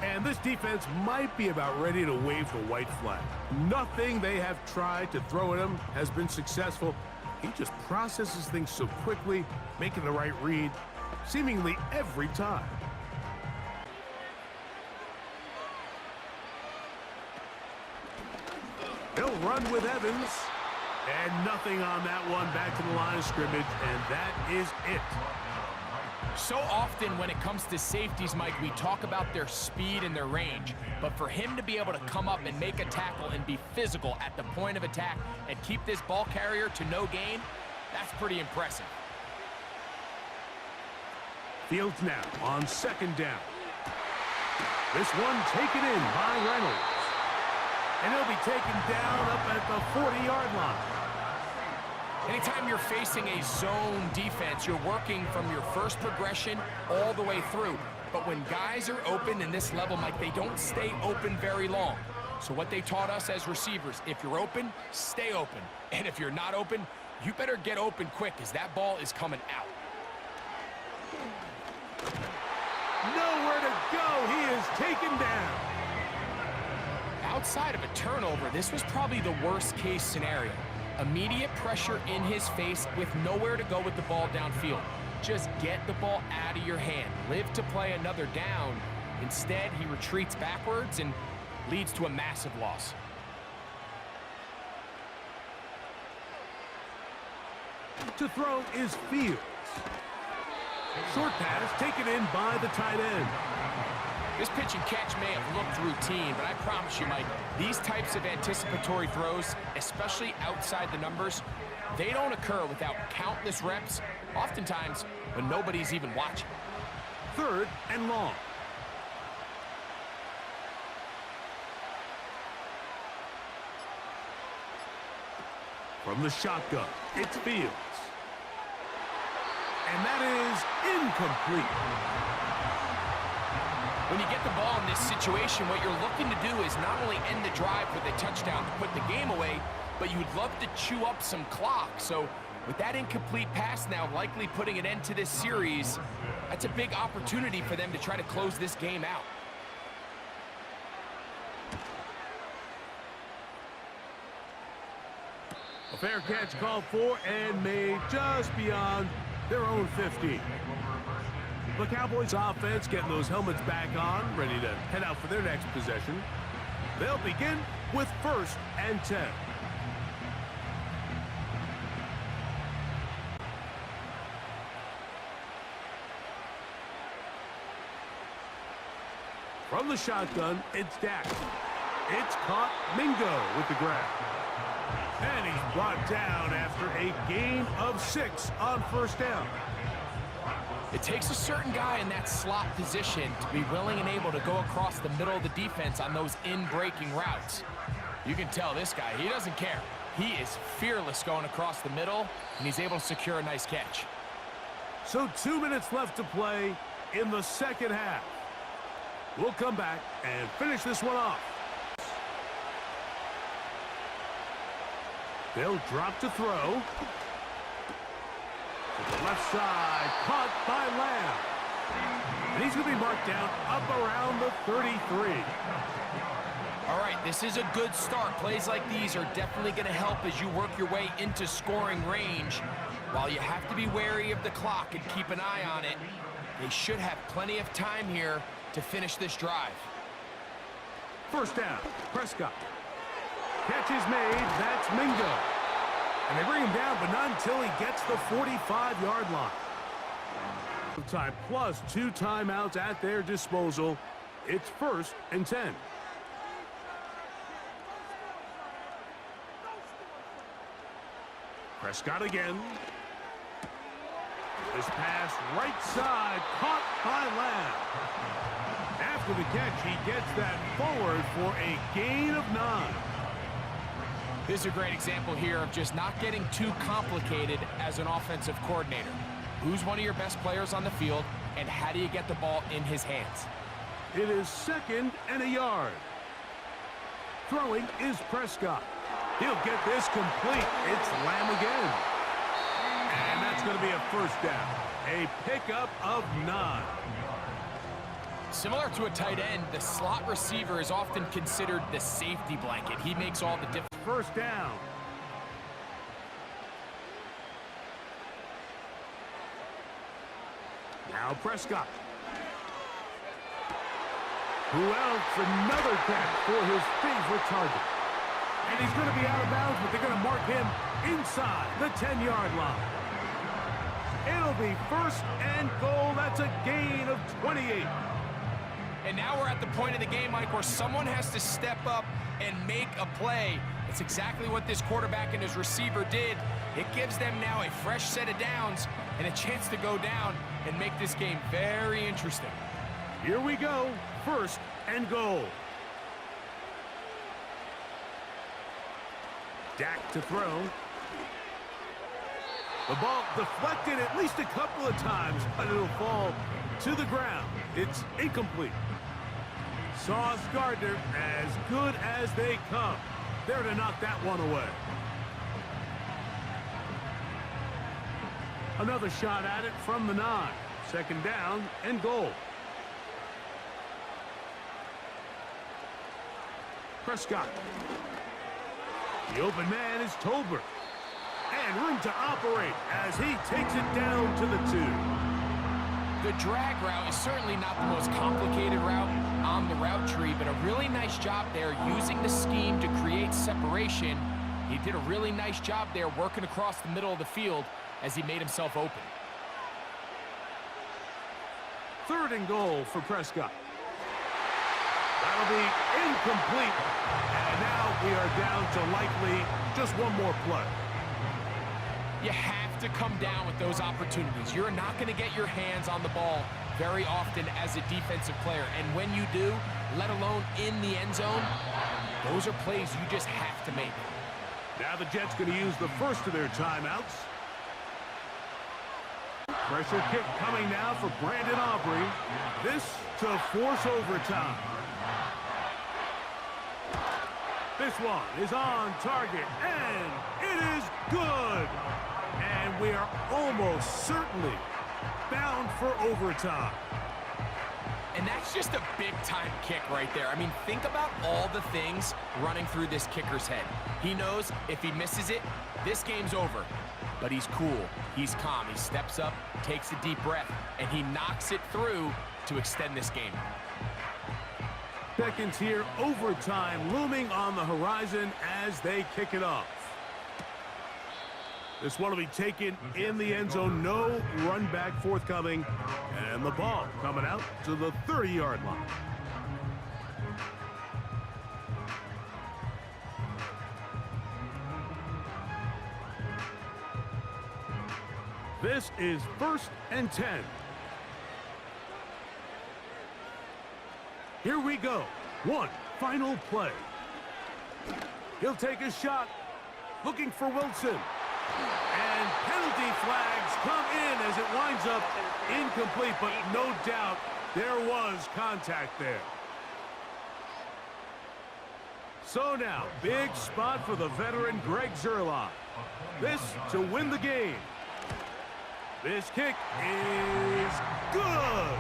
B: And this defense might be about ready to wave the white flag. Nothing they have tried to throw at him has been successful. He just processes things so quickly, making the right read, seemingly every time. He'll run with Evans. And nothing on that one, back to the line of scrimmage, and that is it.
C: So often when it comes to safeties, Mike, we talk about their speed and their range. But for him to be able to come up and make a tackle and be physical at the point of attack and keep this ball carrier to no gain, that's pretty impressive.
B: Fields now on 2nd down. This one taken in by Reynolds. And he'll be taken down up at the 40-yard line.
C: Anytime you're facing a zone defense, you're working from your first progression all the way through. But when guys are open in this level, Mike, they don't stay open very long. So what they taught us as receivers, if you're open, stay open. And if you're not open, you better get open quick because that ball is coming out.
B: Nowhere to go. He is taken down.
C: Outside of a turnover, this was probably the worst case scenario. Immediate pressure in his face with nowhere to go with the ball downfield. Just get the ball out of your hand. Live to play another down. Instead, he retreats backwards and leads to a massive loss.
B: To throw is Fields. Short pass taken in by the tight end.
C: This pitch and catch may have looked routine, but I promise you, Mike, these types of anticipatory throws, especially outside the numbers, they don't occur without countless reps, oftentimes when nobody's even watching.
B: 3rd and long. From the shotgun, it's Fields. And that is incomplete.
C: When you get the ball in this situation, what you're looking to do is not only end the drive with a touchdown to put the game away, but you'd love to chew up some clock. So with that incomplete pass now likely putting an end to this series, that's a big opportunity for them to try to close this game out.
B: A fair catch called for and made just beyond their own 50. The Cowboys offense getting those helmets back on, ready to head out for their next possession. They'll begin with 1st and 10. From the shotgun, it's Dak. It's caught. Mingo with the grab. And he's brought down after a gain of 6 on 1st down.
C: It takes a certain guy in that slot position to be willing and able to go across the middle of the defense on those in-breaking routes. You can tell this guy, he doesn't care. He is fearless going across the middle, and he's able to secure a nice catch.
B: So 2 minutes left to play in the 2nd half. We'll come back and finish this one off. They'll drop to throw. To the left side, caught by Lamb. And he's going to be marked down up around the 33.
C: All right, this is a good start. Plays like these are definitely going to help as you work your way into scoring range. While you have to be wary of the clock and keep an eye on it, they should have plenty of time here to finish this drive.
B: 1st down, Prescott. Catch is made, that's Mingo. And they bring him down, but not until he gets the 45-yard line. Time plus 2 timeouts at their disposal. It's 1st and 10. Prescott again. This pass right side, caught by Lamb. After the catch, he gets that forward for a gain of 9.
C: This is a great example here of just not getting too complicated as an offensive coordinator. Who's one of your best players on the field, and how do you get the ball in his hands?
B: It is 2nd and a yard. Throwing is Prescott. He'll get this complete. It's Lamb again. And that's going to be a 1st down. A pickup of 9.
C: Similar to a tight end, the slot receiver is often considered the safety blanket. He makes all the difference.
B: 1st down. Now Prescott. Who else? Another catch for his favorite target. And he's going to be out of bounds, but they're going to mark him inside the 10-yard line. It'll be 1st and goal. That's a gain of 28.
C: And now we're at the point of the game, Mike, where someone has to step up and make a play. It's exactly what this quarterback and his receiver did. It gives them now a fresh set of downs and a chance to go down and make this game very interesting.
B: Here we go. 1st and goal. Dak to throw. The ball deflected at least a couple of times, but it'll fall to the ground. It's incomplete. Sauce Gardner, as good as they come. There to knock that one away. Another shot at it from the 9. 2nd down and goal. Prescott. The open man is Tolbert. And room to operate as he takes it down to the 2.
C: The drag route is certainly not the most complicated route on the route tree, but a really nice job there using the scheme to create separation. He did a really nice job there working across the middle of the field as he made himself open.
B: 3rd and goal for Prescott. That'll be incomplete. And now we are down to likely just one more play.
C: You have to come down with those opportunities. You're not going to get your hands on the ball very often as a defensive player. And when you do, let alone in the end zone, those are plays you just have to make.
B: Now the Jets going to use the first of their timeouts. Pressure kick coming now for Brandon Aubrey. This to force overtime. This one is on target, and it is good. And we are almost certainly bound for overtime.
C: And that's just a big-time kick right there. I mean, think about all the things running through this kicker's head. He knows if he misses it, this game's over. But he's cool. He's calm. He steps up, takes a deep breath, and he knocks it through to extend this game.
B: Seconds here, overtime looming on the horizon as they kick it off. This one will be taken in the end zone. No run back forthcoming. And the ball coming out to the 30-yard line. This is 1st and 10. Here we go. One final play. He'll take a shot. Looking for Wilson. And penalty flags come in as it winds up incomplete, but no doubt there was contact there. So now, big spot for the veteran Greg Zuerlein. This to win the game. This kick is good.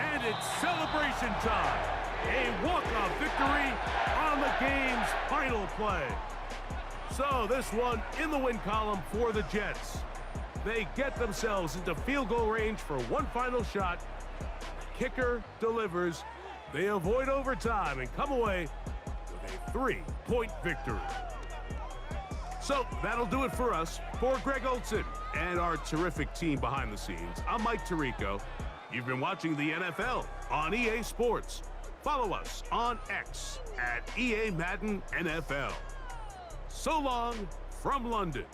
B: And it's celebration time. A walk-off victory on the game's final play. So this one in the win column for the Jets. They get themselves into field goal range for one final shot. Kicker delivers. They avoid overtime and come away with a 3-point victory. So that'll do it for us. For Greg Olsen and our terrific team behind the scenes, I'm Mike Tirico. You've been watching the NFL on EA Sports. Follow us on X at EA Madden NFL. So long from London.